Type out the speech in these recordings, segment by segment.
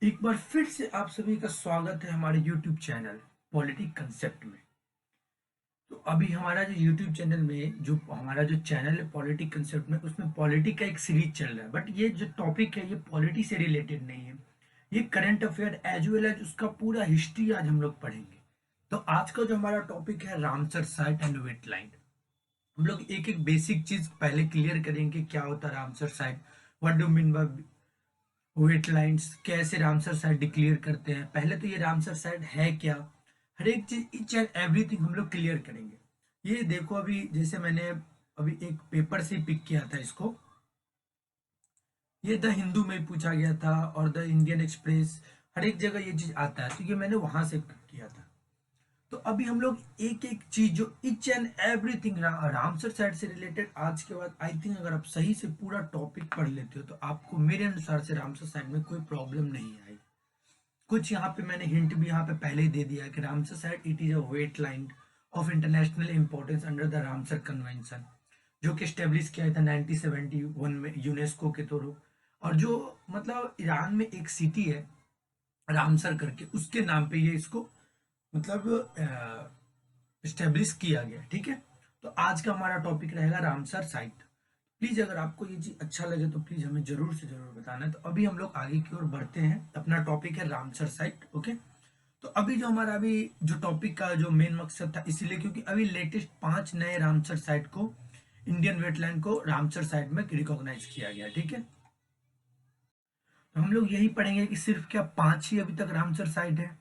एक बार फिर से आप सभी का स्वागत है हमारे YouTube चैनल पॉलिटिक कंसेप्ट में। तो अभी हमारा जो YouTube चैनल में जो हमारा जो चैनल है पॉलिटिक कंसेप्ट में, उसमें पॉलिटिक का एक सीरीज चल रहा है। बट ये जो टॉपिक है ये पॉलिटी से रिलेटेड नहीं है, ये current affair as well as उसका पूरा हिस्ट्री आज हम लोग पढ़ेंगे। तो आज का जो हमारा टॉपिक है रामसर साइट एंड वेटलैंड। हम लोग एक एक बेसिक चीज पहले क्लियर करेंगे, क्या होता है Ramsar site, what do mean by wetlands, कैसे रामसर साइट डिक्लेयर करते हैं, पहले तो ये रामसर साइट है क्या, हर एक चीज इच एंड एवरीथिंग हम लोग क्लियर करेंगे। ये देखो, अभी जैसे मैंने अभी एक पेपर से पिक किया था इसको, ये द हिंदू में पूछा गया था और द इंडियन एक्सप्रेस, हर एक जगह ये चीज आता है, तो ये मैंने वहां से पिक किया था। तो अभी हम लोग एक एक चीज जो each and everything Ramsar site से रिलेटेड, आज के बाद आई थिंक अगर आप सही से पूरा टॉपिक पढ़ लेते हो तो आपको मेरे अनुसार से रामसर साइट में कोई प्रॉब्लम नहीं आएगी। कुछ यहाँ पे मैंने हिंट भी यहाँ पे पहले ही दे दिया है कि Ramsar site it is a wetland of international importance under the Ramsar convention, जो कि स्टेब्लिश किया था 1971 में यूनेस्को के थ्रू। और जो मतलब ईरान में एक सिटी है रामसर करके, उसके नाम पे ये इसको मतलब स्टेब्लिश किया गया। ठीक है, तो आज का हमारा टॉपिक रहेगा रामसर साइट। प्लीज अगर आपको ये चीज अच्छा लगे तो प्लीज हमें जरूर से जरूर बताना है। तो अभी हम लोग आगे की ओर बढ़ते हैं, अपना टॉपिक है रामसर साइट। ओके, तो अभी जो हमारा अभी जो टॉपिक का जो मेन मकसद था, इसीलिए क्योंकि अभी लेटेस्ट 5 नए रामसर साइट को, इंडियन वेटलैंड को रामसर साइट में रिकॉग्नाइज किया गया। ठीक है, तो हम लोग यही पढ़ेंगे कि सिर्फ क्या 5 ही अभी तक रामसर साइट है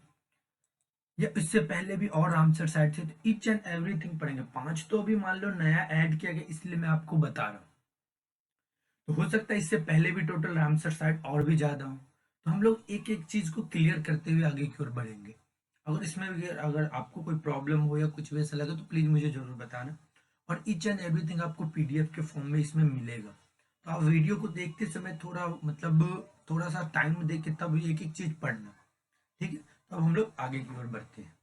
या इससे पहले भी और रामसर साइट थे, तो ईच एंड एवरीथिंग पढ़ेंगे। 5 तो अभी मान लो नया ऐड किया गया, इसलिए मैं आपको बता रहा हूँ। तो हो सकता है इससे पहले भी टोटल रामसर साइट और भी ज्यादा हो। तो हम लोग एक एक चीज को क्लियर करते हुए आगे की ओर बढ़ेंगे। अगर इसमें भी अगर आपको कोई प्रॉब्लम हो या कुछ भी ऐसा लगे तो प्लीज मुझे जरूर बताना। और ईच एंड एवरीथिंग आपको पीडीएफ के फॉर्म में इसमें मिलेगा, तो आप वीडियो को देखते समय थोड़ा मतलब थोड़ा सा टाइम दे के तब एक एक चीज पढ़ना। ठीक है, तो अब हम लोग आगे की ओर बढ़ते हैं।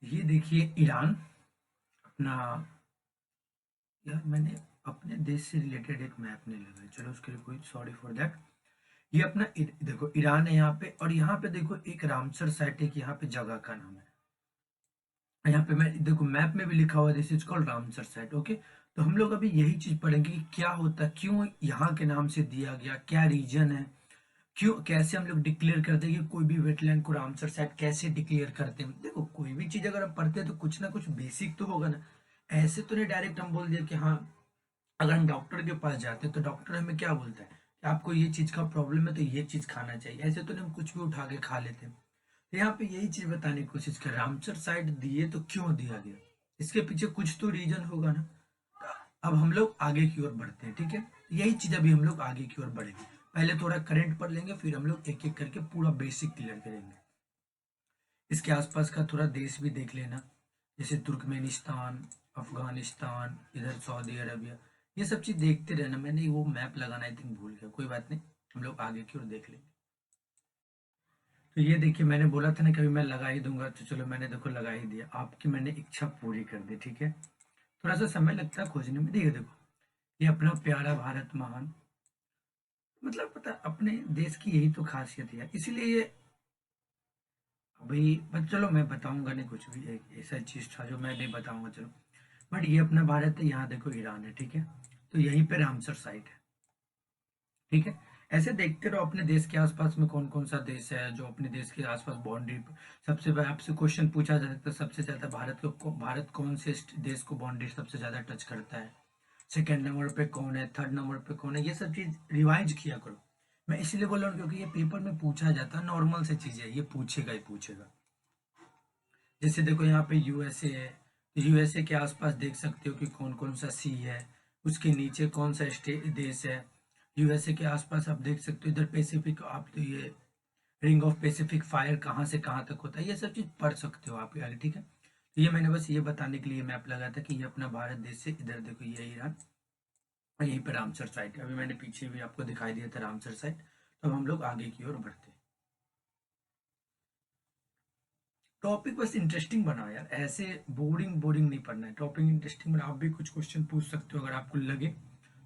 ये देखिए ईरान अपना, यार मैंने अपने देश से रिलेटेड एक मैप नहीं लगाया, चलो उसके लिए कोई सॉरी फॉर दैट। ये अपना देखो ईरान है यहाँ पे, और यहाँ पे देखो एक रामसर साइट है, यहाँ पे जगह का नाम है। यहाँ पे मैं देखो मैप में भी लिखा हुआ है this is called Ramsar site. Okay, तो हम लोग अभी यही चीज पढ़ेंगे कि क्या होता है, क्यों यहाँ के नाम से दिया गया, क्या रीजन है, क्यों, कैसे हम लोग डिक्लेयर करते हैं कि कोई भी वेटलैंड को रामसर साइट कैसे डिक्लेयर करते हैं। देखो कोई भी चीज अगर हम पढ़ते हैं तो कुछ ना कुछ बेसिक तो होगा ना। ऐसे तो नहीं डायरेक्ट हम बोल दिया कि हाँ, अगर हम डॉक्टर के पास जाते हैं तो डॉक्टर हमें क्या बोलता है कि आपको ये चीज का प्रॉब्लम है तो ये चीज खाना चाहिए, ऐसे तो नहीं हम कुछ भी उठा के खा लेते हैं। तो यहाँ पे यही चीज बताने की कोशिश कर, रामसर साइट दिए तो क्यों दिया गया, इसके पीछे कुछ तो रीजन होगा ना। अब हम लोग आगे की ओर बढ़ते हैं। ठीक है, यही चीज अभी हम लोग आगे की ओर बढ़ेंगे। पहले थोड़ा करंट पढ़ लेंगे, फिर हम लोग एक एक करके पूरा बेसिक क्लियर करेंगे। इसके आसपास का थोड़ा देश भी देख लेना, जैसे तुर्कमेनिस्तान, अफगानिस्तान, इधर सऊदी अरबिया, ये सब चीज देखते रहना। मैंने वो मैप लगाना आई थिंक भूल गया, कोई बात नहीं, हम लोग आगे की ओर देख लेंगे। तो ये देखिए मैंने बोला था ना कभी मैं लगा ही दूंगा, तो चलो मैंने देखो लगा ही दिया, आपकी मैंने इच्छा पूरी कर दी। ठीक है, थोड़ा सा समय लगता है खोजने में। देखिए देखो, ये अपना प्यारा भारत महान, मतलब पता है, अपने देश की यही तो खासियत है, इसीलिए ये अभी बस चलो मैं बताऊंगा नहीं कुछ भी, एक ऐसा चीज था जो मैं नहीं बताऊंगा चलो। बट ये अपना भारत है, यहाँ देखो ईरान है। ठीक है, तो यहीं पे रामसर साइट है। ठीक है, ऐसे देखते रहो अपने देश के आसपास में कौन कौन सा देश है जो अपने देश के आसपास बाउंड्री, सबसे पहले आपसे क्वेश्चन पूछा जा सकता है सबसे ज्यादा भारत कौन से देश को बाउंड्री सबसे ज्यादा टच करता है, सेकंड नंबर पे कौन है, थर्ड नंबर पे कौन है, ये सब चीज रिवाइज किया करो। मैं इसलिए बोल रहा हूँ क्योंकि ये पेपर में पूछा जाता है, नॉर्मल से चीज है, ये पूछेगा ही पूछेगा। जैसे देखो यहाँ पे यूएसए है, तो यूएसए के आसपास देख सकते हो कि कौन कौन सा सी है, उसके नीचे कौन सा स्टेट देश है। यूएसए के आसपास आप देख सकते हो इधर पैसिफिक, आप तो ये रिंग ऑफ पैसिफिक फायर कहाँ से कहाँ तक होता है, ये सब चीज पढ़ सकते हो आप आगे। ठीक है, तो ये मैंने बस ये बताने के लिए मैप लगा था कि ये अपना भारत देश से इधर देखो ये ईरान, और यहीं पर रामसर साइट है। अभी मैंने पीछे भी आपको दिखाई दिया था रामसर साइट। तो अब हम लोग आगे की ओर बढ़ते हैं। टॉपिक बस इंटरेस्टिंग बनाओ यार, ऐसे बोरिंग बोरिंग नहीं पढ़ना है, टॉपिक इंटरेस्टिंग बनाओ। आप भी कुछ क्वेश्चन पूछ सकते हो अगर आपको लगे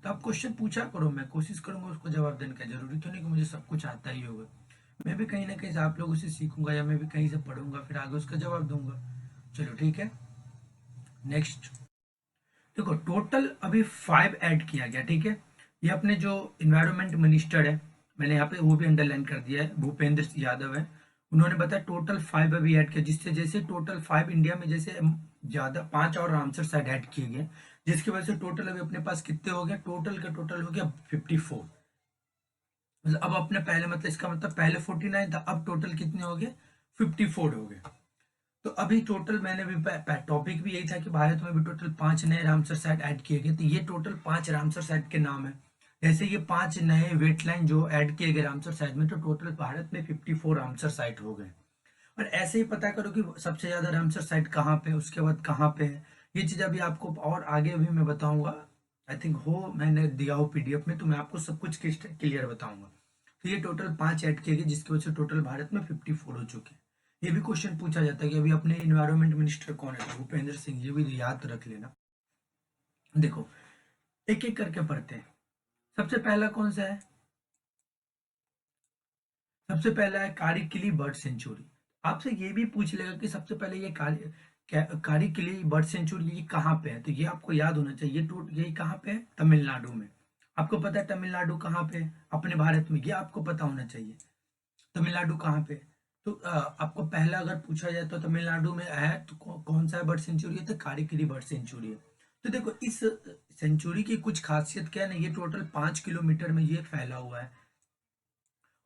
तो आप क्वेश्चन पूछा करो, मैं कोशिश करूंगा उसको जवाब देने का। जरूरी तो नहीं कि मुझे सब कुछ आता ही होगा, मैं भी कहीं ना कहीं से आप लोगों से सीखूंगा या मैं भी कहीं से पढ़ूंगा, फिर आगे उसका जवाब दूंगा। चलो ठीक है, नेक्स्ट। देखो टोटल अभी 5 ऐड किया गया, ठीक है। ये अपने जो इन्वायरमेंट मिनिस्टर है, मैंने यहाँ पे वो भी अंडरलाइन कर दिया है, भूपेंद्र यादव है, उन्होंने बताया टोटल 5 अभी ऐड किया, जिससे जैसे टोटल 5 इंडिया में जैसे ज्यादा 5 और रामसर साइड ऐड किए गए, जिसकी वजह से टोटल अभी अपने पास कितने हो गया, टोटल का टोटल हो गया 54। मतलब अब अपने पहले मतलब इसका मतलब पहले 49 था, अब टोटल कितने हो गए, 54 हो गए। तो अभी टोटल मैंने भी टॉपिक भी यही था कि भारत में भी टोटल 5 नए रामसर साइट ऐड किए गए, तो ये टोटल 5 रामसर साइट के नाम है। जैसे ये 5 नए वेटलाइन जो ऐड किए गए रामसर साइट में, तो टोटल भारत में 54 रामसर साइट हो गए। और ऐसे ही पता करो कि सबसे ज्यादा रामसर साइट कहाँ पे, उसके बाद कहाँ पे है, ये चीज अभी आपको और आगे भी मैं बताऊंगा। आई थिंक हो मैंने दिया हो पीडीएफ में, तो मैं आपको सब कुछ क्लियर बताऊंगा। तो ये टोटल 5 ऐड किए गए, जिसकी वजह से टोटल भारत में 54 हो चुके हैं। ये भी क्वेश्चन पूछा जाता है कि अभी अपने इन्वायरमेंट मिनिस्टर कौन है, तो भूपेंद्र सिंह, ये भी याद रख लेना। देखो एक एक करके पढ़ते हैं। सबसे पहला कौन सा है, सबसे पहला है कारी किली बर्ड सेंचुरी। आपसे ये भी पूछ लेगा कि सबसे पहले ये कारी किली बर्ड सेंचुरी ये कहाँ पे है, तो ये आपको याद होना चाहिए। ये कहाँ पे है, तमिलनाडु में। आपको पता है तमिलनाडु कहाँ पे है अपने भारत में, ये आपको पता होना चाहिए तमिलनाडु कहाँ पे है। तो आपको पहला अगर पूछा जाए तो तमिलनाडु में है, तो कौन सा बर्ड सेंचुरी है, तो कारीकिरी बर्ड सेंचुरी है। तो देखो इस सेंचुरी की कुछ खासियत क्या है ना, ये टोटल 5 किलोमीटर में ये फैला हुआ है।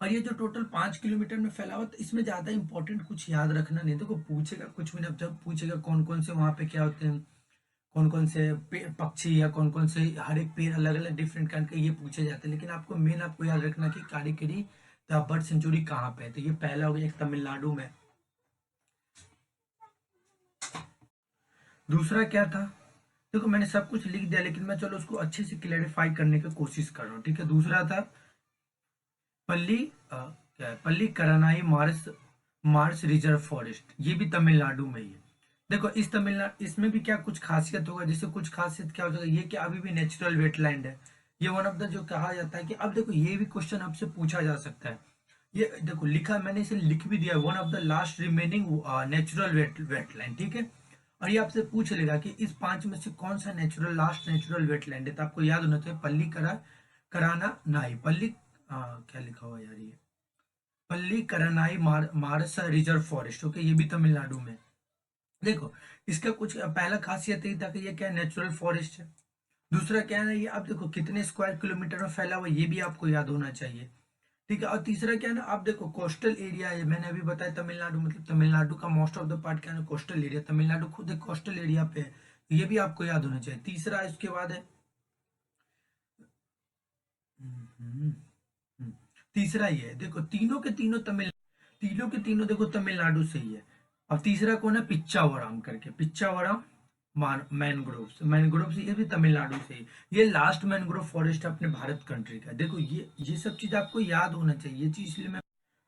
और ये जो टोटल 5 किलोमीटर में फैला हुआ, तो इसमें ज्यादा इंपॉर्टेंट कुछ याद रखना नहीं। देखो पूछेगा कुछ भी ना, जब पूछेगा कौन कौन से वहां पे क्या होते हैं, कौन कौन से पक्षी या कौन कौन से हर एक पेड़ अलग अलग डिफरेंट काइंड के ये पूछे जाते हैं, लेकिन आपको मेन आपको याद रखना कि कारीकरी बर्ड सेंचुरी कहाँ पे है। तो ये पहला हो गया एक तमिलनाडु में। दूसरा क्या था, देखो मैंने सब कुछ लिख दिया, लेकिन मैं चलो उसको अच्छे से क्लैरिफाई करने की कोशिश कर रहा हूँ, ठीक है। दूसरा था पल्ली क्या है, पल्ली करनाई मार्स मार्स रिजर्व फॉरेस्ट, ये भी तमिलनाडु में ही है। देखो इस तमिलनाडु इसमें भी क्या कुछ खासियत होगा, जैसे कुछ खासियत क्या हो जाएगा, ये क्या अभी भी नेचुरल वेटलैंड है। ये वन ऑफ द जो कहा जाता है कि अब देखो ये भी क्वेश्चन आपसे पूछा जा सकता है। ये देखो लिखा, मैंने इसे लिख भी दिया, one of the last remaining natural wetland, ठीक है। और ये आपसे पूछ लेगा कि इस 5 में से कौन सा लास्ट नेचुरल वेटलैंड है, तो आपको याद होना चाहिए पल्ली कराना नाई पल्ली क्या लिखा हुआ है यार, ये पल्ली करनाई मारस रिजर्व फॉरेस्ट, ओके, ये भी तमिलनाडु में। देखो इसका कुछ पहला खासियत यही था कि ये क्या नेचुरल फॉरेस्ट है। दूसरा क्या है ना, ये आप देखो कितने स्क्वायर किलोमीटर में फैला हुआ, ये भी आपको याद होना चाहिए, ठीक है। और तीसरा क्या है ना, आप देखो कोस्टल एरिया है, मैंने अभी बताया तमिलनाडु, मतलब तमिलनाडु का मोस्ट ऑफ द पार्ट क्या है ना, कोस्टल एरिया, तमिलनाडु खुद एक कोस्टल एरिया पे है, तो ये भी आपको याद होना चाहिए। तीसरा इसके बाद है हम्म, हम्म, तीसरा ये है, देखो तीनों के तीनों देखो तमिलनाडु से ही है। अब तीसरा कौन है, पिच्चावरम करके, पिच्चावरम मैनग्रोव्स ये भी तमिलनाडु से ही। ये लास्ट मैनग्रोव फॉरेस्ट है अपने भारत कंट्री का। देखो ये सब चीज आपको याद होना चाहिए, ये चीज इसलिए मैं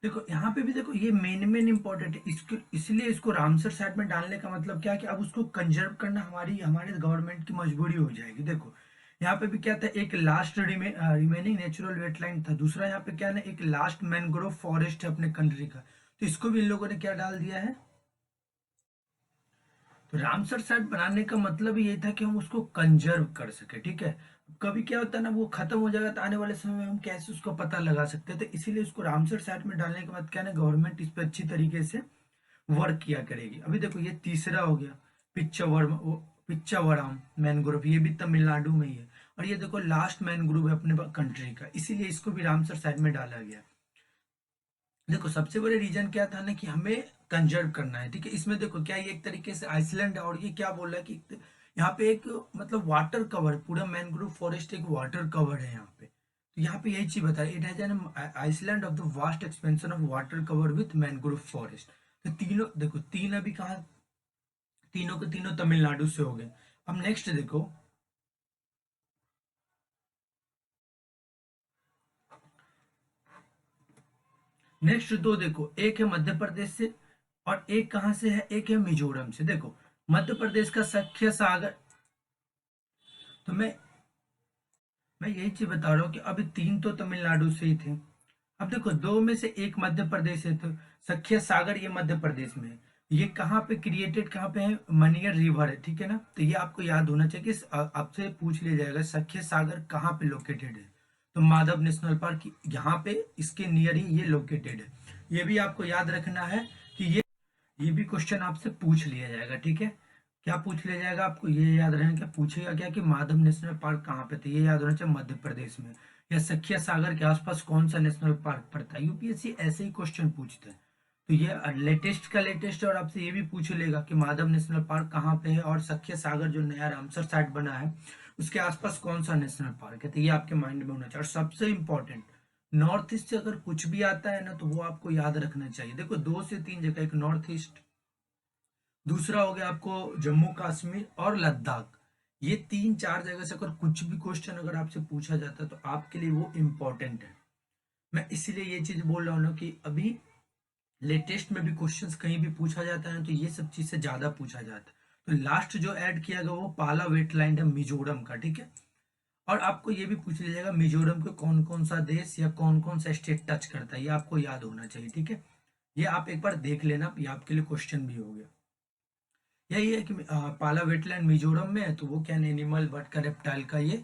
देखो यहाँ पे भी देखो ये मेन इंपॉर्टेंट है, इसको इसलिए इसको रामसर साइट में डालने का मतलब क्या है कि अब उसको कंजर्व करना हमारे गवर्नमेंट की मजबूरी हो जाएगी। देखो यहाँ पे भी क्या था, एक लास्ट रिमेनिंग नेचुरल वेटलैंड था, दूसरा यहाँ पे क्या है ना, एक लास्ट मैनग्रोव फॉरेस्ट है अपने कंट्री का, तो इसको भी इन लोगों ने क्या डाल दिया है। तो रामसर साइट बनाने का मतलब ये था कि हम उसको कंजर्व कर सके, ठीक है। कभी क्या होता है ना, वो खत्म हो जाएगा, तो आने वाले समय में हम कैसे उसको पता लगा सकते हैं, तो इसीलिए उसको रामसर साइट में डालने के बाद क्या है ना, गवर्नमेंट इस पर अच्छी तरीके से वर्क किया करेगी। अभी देखो ये तीसरा हो गया, पिच्चावरम मैनग्रोव, ये भी तमिलनाडु में ही है। और ये देखो लास्ट मैनग्रोव है अपने कंट्री का, इसीलिए इसको भी रामसर साइट में डाला गया। देखो सबसे बड़े रीजन क्या था ना, कि हमें कंजर्व करना है, ठीक है। इसमें देखो क्या, ये एक तरीके से आइसलैंड है, और ये क्या बोल रहा है कि यहाँ पे एक मतलब वाटर कवर, पूरा मैनग्रोव फॉरेस्ट एक वाटर कवर है यहाँ पे। तो यहाँ पे यही चीज बता रही, it has an island of the vast expansion of water cover with mangrove forest. तो तीनों देखो, तीन अभी कहाँ, तीनों के तीनों तमिलनाडु से हो गए। अब नेक्स्ट देखो, नेक्स्ट दो देखो, एक है मध्य प्रदेश से और एक कहाँ से है, एक है मिजोरम से। देखो मध्य प्रदेश का सख्य सागर, तो मैं मैं यही चीज बता रहा हूँ कि अभी 3 तो तमिलनाडु से ही थे। अब देखो, 2 में से एक मध्य प्रदेश है, तो सख्य सागर ये मध्य प्रदेश में है। ये कहाँ पे क्रिएटेड, कहाँ पे है? मनियर रिवर है, ठीक है ना। तो ये आपको याद होना चाहिए कि आपसे पूछ लिया जाएगा सख्य सागर कहाँ पे लोकेटेड है, तो माधव नेशनल पार्क यहाँ पे इसके नियर ही ये लोकेटेड है। ये भी आपको याद रखना है कि ये भी क्वेश्चन आपसे पूछ लिया जाएगा, ठीक है। क्या पूछ लिया जाएगा, आपको ये याद रहना, क्या पूछेगा क्या कि माधव नेशनल पार्क कहाँ पे, तो ये याद होना चाहिए मध्य प्रदेश में। या सखिया सागर के आसपास कौन सा नेशनल पार्क पड़ता है, यूपीएससी ऐसे ही क्वेश्चन पूछते हैं। तो ये लेटेस्ट का लेटेस्ट, और आपसे ये भी पूछ लेगा कि माधव नेशनल पार्क कहाँ पे है, और सखिया सागर जो नया रामसर साइट बना है उसके आसपास कौन सा नेशनल पार्क है। तो ये आपके माइंड में होना चाहिए। और सबसे इंपॉर्टेंट, नॉर्थ ईस्ट से अगर कुछ भी आता है ना तो वो आपको याद रखना चाहिए। देखो, 2 से 3 जगह, एक नॉर्थ ईस्ट, दूसरा हो गया आपको जम्मू कश्मीर और लद्दाख। ये 3-4 जगह से अगर कुछ भी क्वेश्चन अगर आपसे पूछा जाता है तो आपके लिए वो इम्पोर्टेंट है। मैं इसीलिए ये चीज बोल रहा हूँ ना कि अभी लेटेस्ट में भी क्वेश्चंस कहीं भी पूछा जाता है तो ये सब चीज से ज्यादा पूछा जाता है। तो लास्ट जो ऐड किया गया वो पाला वेटलैंड है मिजोरम का, ठीक है। और आपको ये भी पूछ लिया जाएगा मिजोरम को कौन कौन सा देश या कौन कौन सा स्टेट टच करता है, ये आपको याद होना चाहिए, ठीक है। ये आप एक बार देख लेना, ये आपके लिए क्वेश्चन भी हो गया। यही है कि पाला वेटलैंड मिजोरम में है, तो वो क्या एनिमल बर्ड का रेप्टाइल का ये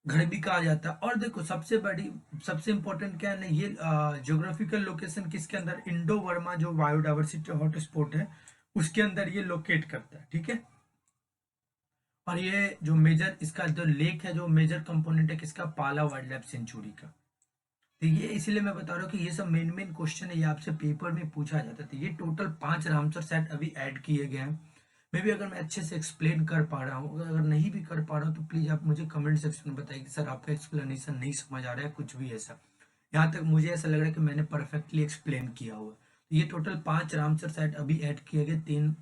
घर भी कहा जाता है। और देखो, सबसे इंपॉर्टेंट क्या है ना, ये ज्योग्राफिकल लोकेशन किसके अंदर, इंडो वर्मा जो बायोडायवर्सिटी हॉटस्पॉट है उसके अंदर ये लोकेट करता है, ठीक है। और ये जो मेजर इसका जो लेक है, जो मेजर कंपोनेंट है किसका, पाला वाइल्ड लाइफ सेंचुरी का। तो ये इसलिए मैं बता रहा हूँ कि ये सब मेन मेन क्वेश्चन है, ये आपसे पेपर में पूछा जाता था। ये टोटल 5 रामसर सेट अभी ऐड किए गए हैं। मे भी अगर मैं अच्छे से एक्सप्लेन कर पा रहा हूँ, अगर नहीं भी कर पा रहा हूँ तो प्लीज आप मुझे कमेंट सेक्शन में बताइए कि सर आपका एक्सप्लेनेशन नहीं समझ आ रहा है, कुछ भी ऐसा। यहाँ तक मुझे ऐसा लग रहा है कि मैंने परफेक्टली एक्सप्लेन किया हुआ। तो ये टोटल 5 रामसर साइट अभी ऐड किए गए, 3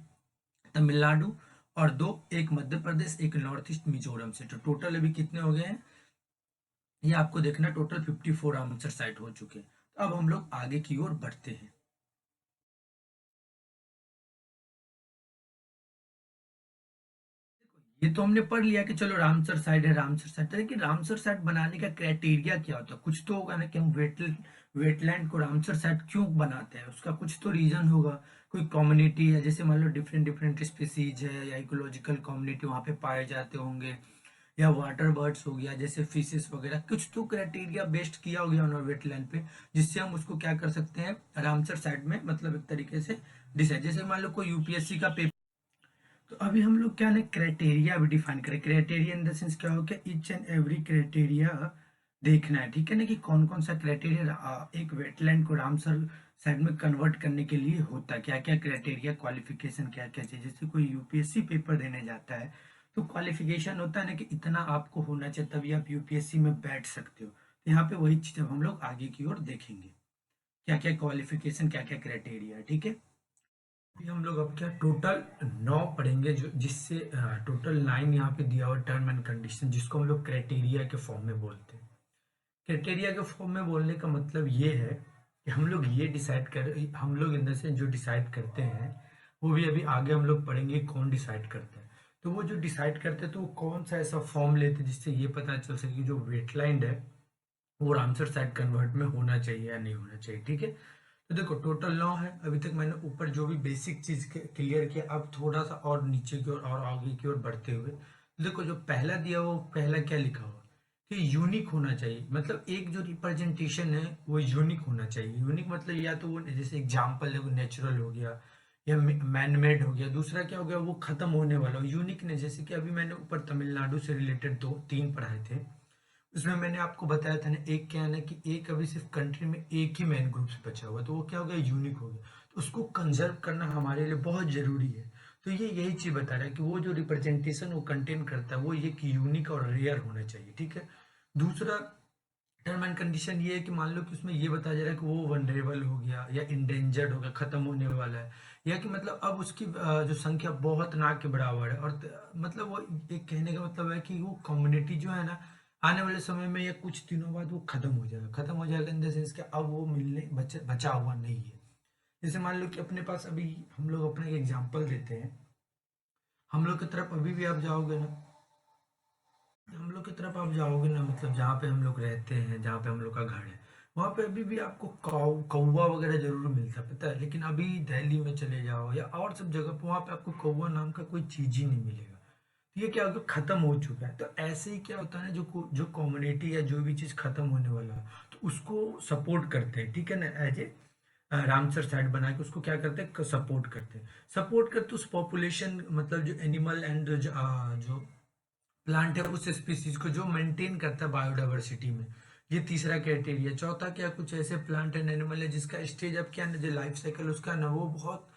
तमिलनाडु और 2, एक मध्य प्रदेश, एक नॉर्थ ईस्ट मिजोरम से। तो टोटल अभी कितने हो गए हैं, ये आपको देखना, टोटल 54 रामसर साइट हो चुके हैं। तो अब हम लोग आगे की ओर बढ़ते हैं। ये तो हमने पढ़ लिया कि चलो रामसर साइट है, रामसर साइट है, लेकिन रामसर साइट बनाने का क्राइटेरिया क्या होता है, कुछ तो होगा ना कि हम वेटलैंड को रामसर साइट क्यों बनाते हैं, उसका कुछ तो रीजन होगा। कोई कम्युनिटी है, जैसे मान लो डिफरेंट डिफरेंट स्पीसीज है या इकोलॉजिकल कम्युनिटी वहाँ पे पाए जाते होंगे, या वाटर बर्ड्स हो गया जैसे फिशेस वगैरह, कुछ तो क्राइटेरिया बेस्ड किया हो गया उन्होंने वेटलैंड पे, जिससे हम उसको क्या कर सकते हैं रामसर साइट में, मतलब एक तरीके से डिसाइड। जैसे मान लो कोई यूपीएससी का पेपर, तो अभी हम लोग क्या ना क्राइटेरिया भी डिफाइन करें। क्राइटेरिया इन द सेंस क्या हो गया, ईच एंड एवरी क्राइटेरिया देखना है, ठीक है ना, कि कौन कौन सा क्राइटेरिया एक वेटलैंड को रामसर साइड में कन्वर्ट करने के लिए होता है, क्या क्या क्राइटेरिया, क्वालिफिकेशन क्या क्या चाहिए। जैसे कोई यूपीएससी पेपर देने जाता है तो क्वालिफिकेशन होता है ना कि इतना आपको होना चाहिए तभी आप यूपीएससी में बैठ सकते हो। तो यहाँ पे वही चीज अब हम लोग आगे की ओर देखेंगे, क्या क्या क्वालिफिकेशन, क्या क्या क्राइटेरिया है, ठीक है। अभी हम लोग अब क्या टोटल 9 पढ़ेंगे, जो जिससे टोटल 9 यहाँ पे दिया हुआ टर्म एंड कंडीशन, जिसको हम लोग क्राइटेरिया के फॉर्म में बोलते हैं। क्राइटेरिया के फॉर्म में बोलने का मतलब ये है कि हम लोग ये डिसाइड कर, हम लोग इन से जो डिसाइड करते हैं वो भी अभी आगे हम लोग पढ़ेंगे कौन डिसाइड करता है। तो वो जो डिसाइड करते हैं तो वो कौन सा ऐसा फॉर्म लेते हैं जिससे ये पता चल सके कि जो वेटलैंड है वो रामसर साइट कन्वर्ट में होना चाहिए या नहीं होना चाहिए, ठीक है। तो देखो, टोटल 9 है। अभी तक मैंने ऊपर जो भी बेसिक चीज क्लियर किया, अब थोड़ा सा और नीचे की ओर और आगे की ओर बढ़ते हुए देखो, जो पहला दिया वो पहला क्या लिखा हुआ कि यूनिक होना चाहिए, मतलब एक जो रिप्रेजेंटेशन है वो यूनिक होना चाहिए। यूनिक मतलब या तो वो जैसे एग्जाम्पल है वो नेचुरल हो गया या मैन मेड हो गया, दूसरा क्या हो गया वो खत्म होने वाला हो। यूनिक ने जैसे कि अभी मैंने ऊपर तमिलनाडु से रिलेटेड 2-3 पढ़ाए थे, उसमें मैंने आपको बताया था ना, एक क्या है ना कि एक अभी सिर्फ कंट्री में एक ही मैन ग्रुप से बचा हुआ है, तो वो क्या हो गया, यूनिक हो गया। तो उसको कंजर्व करना हमारे लिए बहुत जरूरी है। तो ये यही चीज बता रहा है कि वो जो रिप्रेजेंटेशन वो कंटेन करता है वो ये कि यूनिक और रेयर होना चाहिए, ठीक है। दूसरा टर्म एंड कंडीशन ये है कि मान लो कि उसमें ये बताया जा रहा है कि वो वनरेबल हो गया या इंडेंजर्ड हो गया, खत्म होने वाला है, या कि मतलब अब उसकी जो संख्या बहुत ना के बराबर है, और मतलब वो एक कहने का मतलब है कि वो कम्युनिटी जो है ना आने वाले समय में या कुछ दिनों बाद वो खत्म हो जाएगा। खत्म हो जाएगा इन द सेंस कि अब वो मिलने बचा हुआ नहीं है। जैसे मान लो कि अपने पास अभी हम लोग अपना एक एग्जाम्पल देते हैं, हम लोग की तरफ अभी भी आप जाओगे ना हम लोग की तरफ आप जाओगे ना, मतलब जहाँ पे हम लोग रहते हैं, जहाँ पे हम लोग का घर है, वहाँ पे अभी भी आपको कौवा वगैरह जरूर मिलता है, पता है। लेकिन अभी दिल्ली में चले जाओ या और सब जगह पे, वहाँ पे आपको कौवा नाम का कोई चीज ही नहीं मिलेगा। तो ये क्या होगा, खत्म हो चुका है। तो ऐसे ही क्या होता है ना, जो कम्युनिटी या जो भी चीज खत्म होने वाला है, तो उसको सपोर्ट करते हैं, ठीक है ना, एज ए रामसर साइड बना के उसको क्या करते हैं, सपोर्ट करते हैं। सपोर्ट करते उस पॉपुलेशन, मतलब जो एनिमल एंड जो प्लांट है, उस स्पीसीज को जो मेंटेन करता है बायोडाइवर्सिटी में। ये तीसरा क्राइटेरिया। चौथा क्या, कुछ ऐसे प्लांट एंड एनिमल है जिसका स्टेज अब क्या है ना, जो लाइफ साइकिल उसका ना, वो बहुत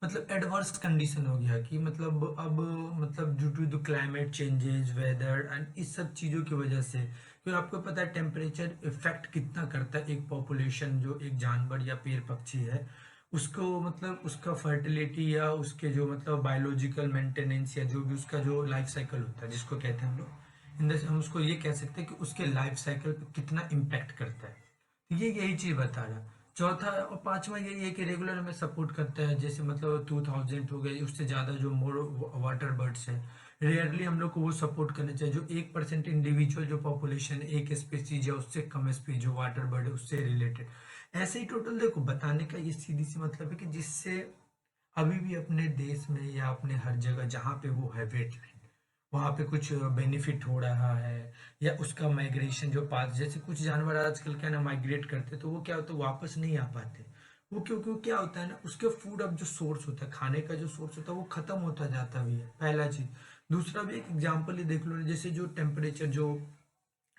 मतलब एडवर्स कंडीशन हो गया, कि मतलब अब मतलब due to the climate changes, weather and इस सब चीज़ों की वजह से, क्योंकि आपको पता है टेम्परेचर इफेक्ट कितना करता है एक पॉपुलेशन, जो एक जानवर या पेड़ पक्षी है, उसको मतलब उसका फर्टिलिटी या उसके जो मतलब बायोलॉजिकल मेंटेनेंस या जो भी उसका जो लाइफ साइकिल होता है, जिसको कहते हैं हम लोग इन हम उसको ये कह सकते हैं कि उसके लाइफ साइकिल पे कितना इम्पैक्ट करता है। तो ये यही चीज़ बता रहा है। चौथा और पांचवा यही है कि रेगुलर हमें सपोर्ट करता है, जैसे मतलब 2000 हो गए, उससे ज़्यादा जो मोर वाटर बर्ड्स है, रेयरली हम लोग को वो सपोर्ट करना चाहिए। जो 1% इंडिविजुअल जो पॉपुलेशन है, एक स्पीसीज या उससे कम स्पीसीज जो वाटर बर्ड है उससे रिलेटेड, ऐसे ही टोटल देखो बताने का ये सीधी सी मतलब है कि जिससे अभी भी अपने देश में या अपने हर जगह जहाँ पे वो है वेटलैंड, वहाँ पे कुछ बेनिफिट हो रहा है, या उसका माइग्रेशन जो पास, जैसे कुछ जानवर आजकल क्या ना माइग्रेट करते, तो वो क्या होता है, वापस नहीं आ पाते। वो क्योंकि क्या होता है ना, उसके फूड अब जो सोर्स होता है, खाने का जो सोर्स होता है, वो खत्म होता जाता भी है, पहला चीज। दूसरा भी एक एग्जाम्पल ही देख लो ना, जैसे जो टेम्परेचर जो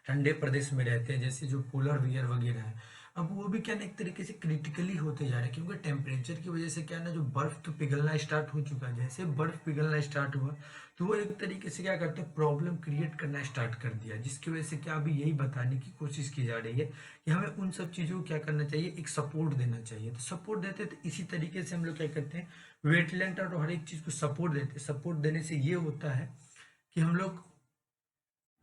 ठंडे प्रदेश में रहते हैं, जैसे जो पोलर बियर वगैरह है, अब वो भी क्या ना एक तरीके से क्रिटिकली होते जा रहे हैं, क्योंकि टेम्परेचर की वजह से क्या ना, जो बर्फ तो पिघलना स्टार्ट हो चुका है, जैसे बर्फ पिघलना स्टार्ट हुआ, तो वो एक तरीके से क्या करते हैं, प्रॉब्लम क्रिएट करना स्टार्ट कर दिया, जिसकी वजह से क्या अभी यही बताने की कोशिश की जा रही है कि हमें उन सब चीज़ों को क्या करना चाहिए, एक सपोर्ट देना चाहिए। तो सपोर्ट देते तो इसी तरीके से हम लोग क्या करते हैं, वेटलैंड और हर एक चीज़ को सपोर्ट देते हैं। सपोर्ट देने से ये होता है कि हम लोग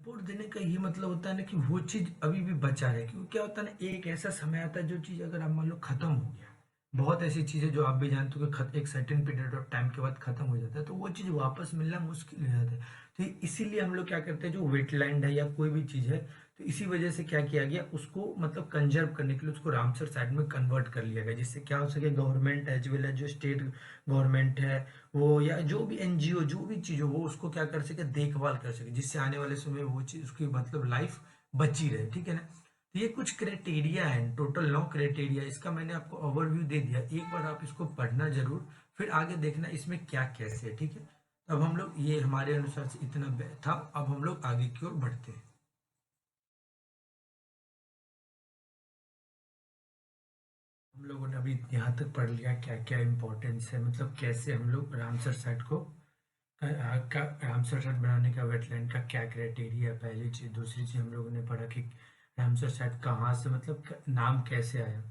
सपोर्ट देने का ये मतलब होता है ना, कि वो चीज अभी भी बचा रहे, क्योंकि क्या होता है ना, एक ऐसा समय आता है जो चीज अगर आप मान लो खत्म हो गया, बहुत ऐसी चीजें जो आप भी जानते हो कि एक सर्टेन पीरियड ऑफ टाइम के बाद खत्म हो जाता है, तो वो चीज वापस मिलना मुश्किल हो जाता है। तो इसीलिए हम लोग क्या करते हैं, जो वेटलैंड है या कोई भी चीज है, तो इसी वजह से क्या किया गया, उसको मतलब कंजर्व करने के लिए उसको रामसर साइट में कन्वर्ट कर लिया गया, जिससे क्या हो सके, गवर्नमेंट एज वेल एज जो स्टेट गवर्नमेंट है, वो या जो भी एनजीओ जो भी चीज हो, वो उसको क्या कर सके, देखभाल कर सके, जिससे आने वाले समय में वो चीज उसकी मतलब लाइफ बची रहे, ठीक है ना। तो ये कुछ क्राइटेरिया है, टोटल 9 क्राइटेरिया, इसका मैंने आपको ओवरव्यू दे दिया, एक बार आप इसको पढ़ना जरूर, फिर आगे देखना इसमें क्या कैसे है, ठीक है। अब हम लोग ये हमारे अनुसार से इतना था, अब हम लोग आगे की ओर बढ़ते हैं। हम लोगों ने अभी यहाँ तक पढ़ लिया क्या क्या इम्पोर्टेंस है, मतलब कैसे हम लोग रामसर साइट को का रामसर साइट बनाने का, वेटलैंड का क्या क्राइटेरिया है, पहली चीज। दूसरी चीज हम लोगों ने पढ़ा कि रामसर साइट कहाँ से, मतलब नाम कैसे आया,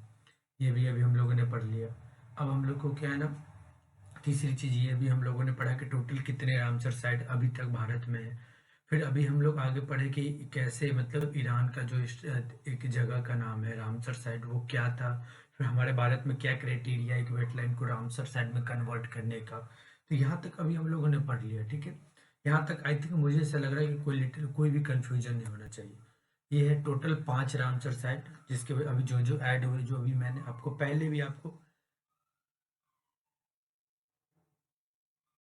ये भी अभी हम लोगों ने पढ़ लिया। अब हम लोग को क्या है ना, तीसरी चीज ये भी हम लोगों ने पढ़ा कि टोटल कितने रामसर साइट अभी तक भारत में है। फिर अभी हम लोग आगे पढ़े कि कैसे मतलब ईरान का जो एक जगह का नाम है रामसर साइट, वो क्या था। फिर हमारे भारत में क्या क्राइटेरिया है एक वेटलैंड को रामसर साइट में कन्वर्ट करने का। तो यहाँ तक अभी हम लोगों ने पढ़ लिया, ठीक है। यहाँ तक आई थिंक मुझे ऐसा लग रहा है कि कोई भी कंफ्यूजन नहीं होना चाहिए। ये है टोटल 5 रामसर साइट, जिसके अभी जो जो ऐड हुए, जो अभी मैंने आपको पहले भी आपको,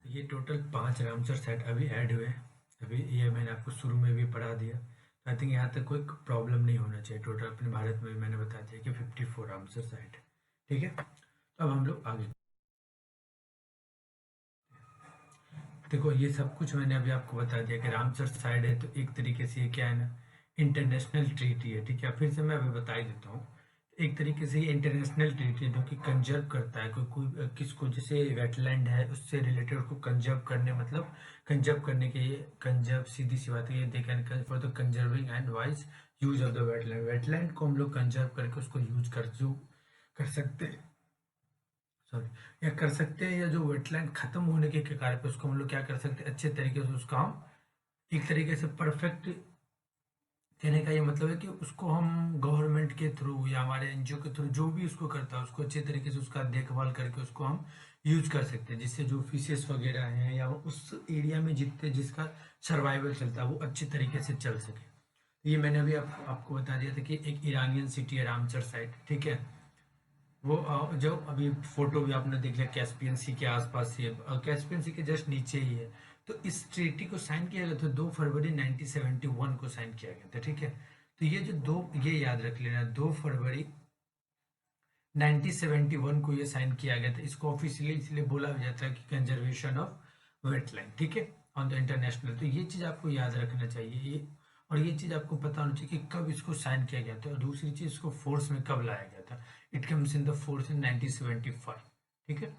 ये टोटल 5 रामसर साइट अभी ऐड हुए हैं। अभी ये मैंने आपको शुरू में भी पढ़ा दिया, तो आई थिंक यहाँ तक कोई प्रॉब्लम नहीं होना चाहिए। टोटल अपने भारत में मैंने बता दिया कि 54 रामसर साइट है, ठीक है। तो अब हम लोग आगे देखो, ये सब कुछ मैंने अभी आपको बता दिया कि रामसर साइट है, तो एक तरीके से ये क्या है ना, इंटरनेशनल ट्रीटी है, ठीक है। फिर से मैं अभी बता ही देता हूँ। एक तरीके से ये इंटरनेशनल ट्रीटी है जो कि कंजर्व करता है, कोई कोई किसको, जैसे वेटलैंड है उससे रिलेटेड उसको कंजर्व करने, मतलब कंजर्व करने के लिए, कंजर्व सीधी सी बात है, ये they can for the conserving and wise use of the wetland. Wetland को हम लोग कंजर्व करके उसको यूज कर सकते हैं, सॉरी, या कर सकते हैं, या जो वेटलैंड खत्म होने के कगार पे उसको हम लोग क्या कर सकते हैं, अच्छे तरीके से उसका हम एक तरीके से परफेक्ट, कहने का ये मतलब है कि उसको हम गवर्नमेंट के थ्रू या हमारे एनजीओ के थ्रू जो भी उसको करता है, उसको अच्छे तरीके से उसका देखभाल करके उसको हम यूज कर सकते हैं, जिससे जो फिशेस वगैरह हैं या वो उस एरिया में जितने जिसका सर्वाइवल चलता है वो अच्छी तरीके से चल सके। ये मैंने अभी आपको बता दिया था कि एक ईरानियन सिटी है रामसर साइट, ठीक है। वो जो अभी फोटो भी आपने देख लिया, कैस्पियन सी के आसपास ही है, कैस्पियन सी के जस्ट नीचे ही है। तो इस ट्रीटी को साइन किया गया था 2 फरवरी 1971 को साइन किया गया था, ठीक है। तो ये जो दो, ये याद रख लेना, 2 फरवरी 1971 को ये साइन किया गया था। इसको ऑफिशियली इसलिए बोला जाता है कि कंजर्वेशन ऑफ वेटलैंड, ठीक है, ऑन द इंटरनेशनल। तो ये चीज़ आपको याद रखना चाहिए ये, और ये चीज़ आपको पता होना चाहिए कि कब इसको साइन किया गया था, और दूसरी चीज़ इसको फोर्स में कब लाया गया था। It comes in the force in 1975, ठीक है।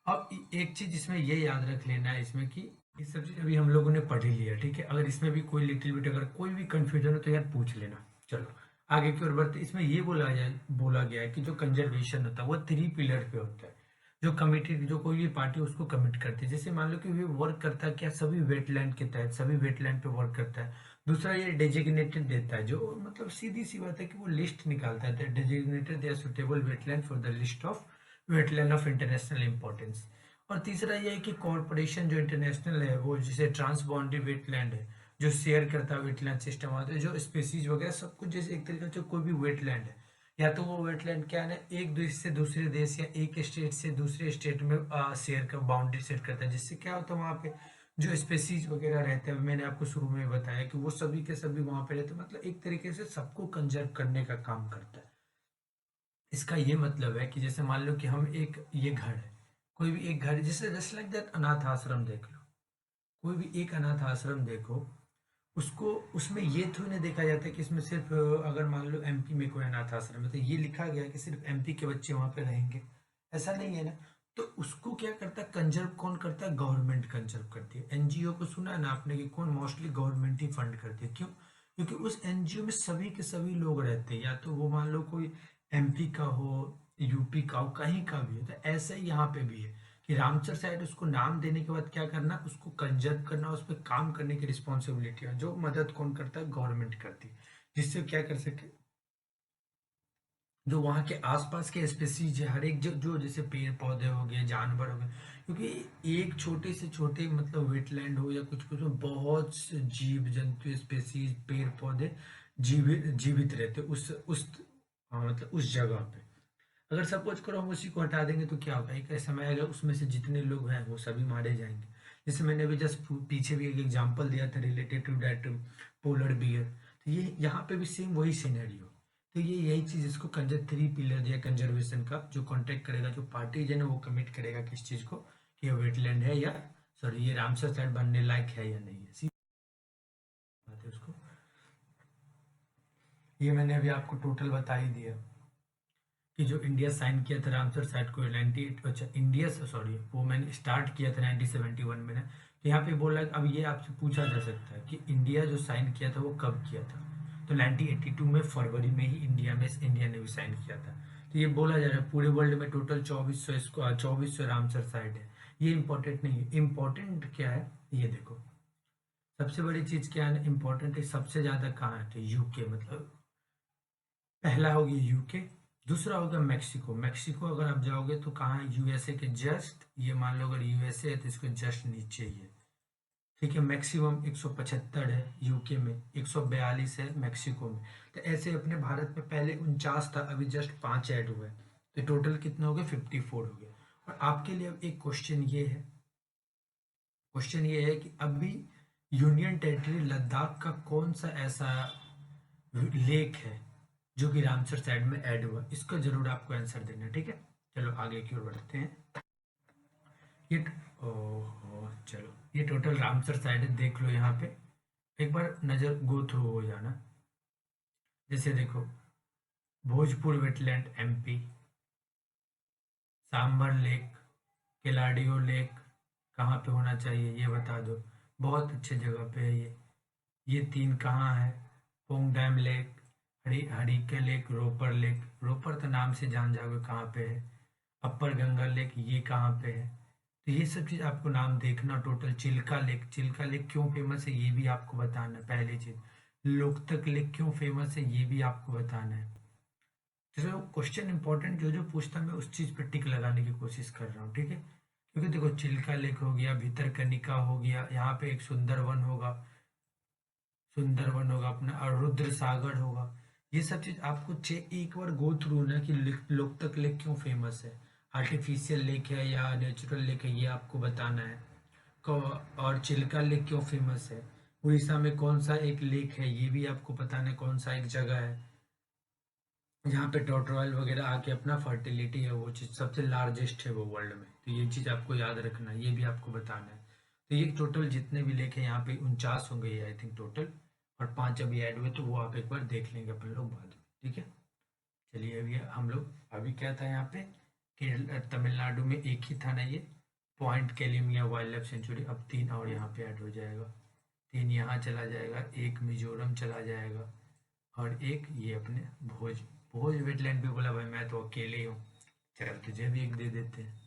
अब एक चीज़ इसमें ये याद रख लेना है इसमें कि ये सब चीज़ अभी हम लोगों ने पढ़ ही लिया, ठीक है। अगर इसमें भी कोई लिटिल बिट अगर कोई भी कंफ्यूजन हो तो यार पूछ लेना। चलो आगे की ओर बढ़ते, इसमें ये बोला गया है कि जो कंजर्वेशन होता है वो 3 पिलर पे होता है। जो कमिटी, जो कोई भी पार्टी उसको कमिट करती है, जैसे मान लो कि ये वर्क करता है क्या, सभी वेटलैंड के तहत सभी वेटलैंड पे वर्क करता है। दूसरा ये डेजिग्नेटेड देता है, जो मतलब सीधी सी बात है कि वो लिस्ट निकालता है, designated they are suitable wetland for the list of wetland of international importance. और तीसरा ये है कि कॉरपोरेशन जो इंटरनेशनल है वो जैसे ट्रांस बाउंड्री वेटलैंड है, जो शेयर करता है वेटलैंड सिस्टम आता है, जो स्पेसीज वगैरह सब कुछ, जैसे एक तरीके से कोई भी वेटलैंड है, या तो वो वेटलैंड क्या है ना, एक देश से दूसरे देश या एक स्टेट से दूसरे स्टेट में शेयर का बाउंड्री सेट करता है, जिससे क्या होता है वहाँ पे जो स्पेसीज वगैरह रहते हैं, मैंने आपको शुरू में बताया कि वो सभी के सभी वहाँ पे रहते हैं, मतलब एक तरीके से सबको कंजर्व करने का काम करता है। इसका ये मतलब है कि जैसे मान लो कि हम एक, ये घर है, कोई भी एक घर, जैसे जस्ट लाइक दैट अनाथ आश्रम देख लो, कोई भी एक अनाथ आश्रम देखो, उसको उसमें ये थोड़ी ना देखा जाता है कि इसमें सिर्फ अगर मान लो एमपी में कोई अनाथ आश्रम है तो ये लिखा गया कि सिर्फ एमपी के बच्चे वहां पे रहेंगे, ऐसा नहीं है ना। तो उसको क्या करता है, कंजर्व कौन करता है, गवर्नमेंट कंजर्व करती है। एनजीओ को सुना है ना आपने कि कौन, मोस्टली गवर्नमेंट ही फंड करती है। क्यों? क्योंकि उस एनजीओ में सभी के सभी लोग रहते हैं, या तो वो मान लो कोई एमपी का हो, यूपी का हो, कहीं का भी हो। तो ऐसा ही यहाँ पे भी है कि रामसर साइट, उसको नाम देने के बाद क्या करना, उसको कंजर्व करना, उस पर काम करने की रिस्पॉन्सिबिलिटी है, जो मदद कौन करता है, गवर्नमेंट करती है, जिससे क्या कर सके, जो वहाँ के आसपास के स्पेसीज है, हर एक जो जैसे पेड़ पौधे हो गए, जानवर हो गए, क्योंकि एक छोटे से छोटे मतलब वेटलैंड हो या कुछ कुछ में बहुत से जीव जंतु स्पेसीज पेड़ पौधे जीवित जीवित रहते उस मतलब उस जगह पे। अगर सपोज करो हम उसी को हटा देंगे तो क्या होगा, एक ऐसा समय आएगा उसमें से जितने लोग हैं वो सभी मारे जाएंगे। जैसे मैंने अभी जस्ट पीछे भी एक एग्जांपल दिया था related to that polar bear, तो ये यहाँ पे भी सेम वही सिनेरियो। तो ये यही चीज, इसको कंजर 3 पिलर या कंजर्वेशन का जो कॉन्टेक्ट करेगा, जो पार्टी है ना वो कमिट करेगा किस चीज को, कि ये वेटलैंड है या सॉरी ये रामसर साइट बनने लायक है या नहीं है, सीधी बात है उसको। ये मैंने अभी आपको टोटल बता ही दिया कि जो इंडिया साइन किया था रामसर साइट को 98, अच्छा इंडिया सॉरी वो मैंने स्टार्ट किया था 1971 में ना। तो यहाँ पे बोला, अब ये आपसे पूछा जा सकता है कि इंडिया जो साइन किया था वो कब किया था, तो 1982 में फरवरी में ही इंडिया ने भी साइन किया था। तो ये बोला जा रहा है पूरे वर्ल्ड में टोटल 2400 रामसर साइट है। ये इंपॉर्टेंट नहीं है, इम्पोर्टेंट क्या है ये देखो, सबसे बड़ी चीज क्या है, इंपॉर्टेंट है सबसे ज्यादा कहाँ है, तो यूके, मतलब पहला हो गया यूके, दूसरा होगा मेक्सिको। मेक्सिको अगर आप जाओगे तो कहाँ है, यूएसए के जस्ट, ये मान लो अगर यूएसए है तो इसको जस्ट नीचे ही है, ठीक है। मैक्सिमम 175 है यूके में, 142 है मेक्सिको में। तो ऐसे अपने भारत में पहले 49 था, अभी जस्ट 5 ऐड हुए, तो टोटल कितने हो गए, 54 हो गए। और आपके लिए अब एक क्वेश्चन ये है, क्वेश्चन ये है कि अभी यूनियन टेरिटरी लद्दाख का कौन सा ऐसा लेक है जो कि रामसर साइड में ऐड हुआ, इसका जरूर आपको आंसर देना है, ठीक है। चलो आगे की ओर बढ़ते हैं। ये ओहो चलो, ये टोटल रामसर साइड है, देख लो यहाँ पे एक बार नजर गो थ्रू हो जाना। जैसे देखो, Bhojpur wetland MP, Sambhar lake, Keoladeo lake कहाँ पे होना चाहिए ये बता दो, बहुत अच्छे जगह पे है ये 3 कहाँ है, Pong dam lake, Harike lake, Ropar lake, Ropar तो नाम से जान जाओगे कहाँ पे है, अपर गंगा लेक ये कहाँ पे है। तो ये सब चीज़ आपको नाम देखना। Total Chilika lake, Chilika lake क्यों फेमस है ये भी आपको बताना है, पहली चीज़। लोकतक लेक क्यों फेमस है ये भी आपको बताना है। तो क्वेश्चन इंपॉर्टेंट जो जो पूछता है मैं उस चीज़ पे टिक लगाने की कोशिश कर रहा हूँ, ठीक है। क्योंकि देखो चिल्का लेक हो गया, भितरकनिका हो गया, यहाँ पे एक सुंदरवन होगा अपना, और रुद्र सागर होगा। ये सब चीज आपको एक बार गो थ्रू ना कि लोकतक लेक क्यों फेमस है, आर्टिफिशियल लेक है या नेचुरल लेक है, ये आपको बताना है। और चिल्का लेक क्यों फेमस है, उड़ीसा में कौन सा एक लेक है ये भी आपको बताना है, कौन सा एक जगह है जहाँ पे टोटरॉयल वगैरह आके अपना फर्टिलिटी है, वो चीज़ सबसे लार्जेस्ट है वो वर्ल्ड में। तो ये चीज़ आपको याद रखना है, ये भी आपको बताना है। तो ये टोटल जितने भी लेक हैं यहाँ पे 49 होंगे ये आई थिंक टोटल, और 5 अभी ऐड हुए तो वो आप एक बार देख लेंगे अपन लोग बाद में, ठीक है। चलिए अभी हम लोग, अभी क्या था यहाँ पे, केरल तमिलनाडु में एक ही था ना ये पॉइंट कैलिमिया वाइल्ड लाइफ सेंचुरी, अब 3 और यहाँ पे ऐड हो जाएगा। 3 यहाँ चला जाएगा, एक मिजोरम चला जाएगा, और एक ये अपने भोज भोज वेटलैंड पे बोला भाई मैं तो अकेले ही हूँ, चल तुझे भी एक दे देते हैं।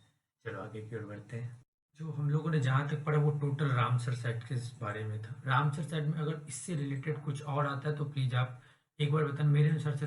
चलो आगे की ओर बढ़ते हैं। जो हम लोगों ने जहाँ तक पढ़ा वो टोटल रामसर साइट के बारे में था। रामसर साइट में अगर इससे रिलेटेड कुछ और आता है तो प्लीज़ आप एक बार बताना, मेरे अनुसार से